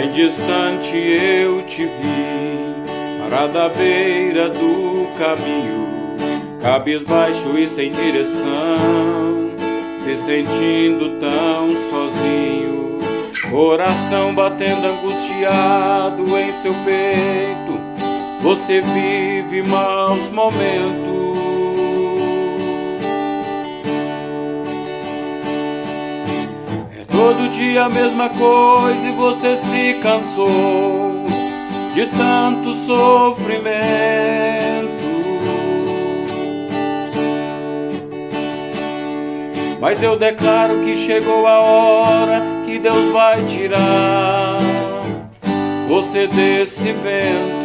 Bem distante eu te vi, parada à beira do caminho, cabisbaixo e sem direção, se sentindo tão sozinho, coração batendo angustiado em seu peito. Você vive maus momentos. Todo dia a mesma coisa e você se cansou de tanto sofrimento. Mas eu declaro que chegou a hora que Deus vai tirar você desse vento.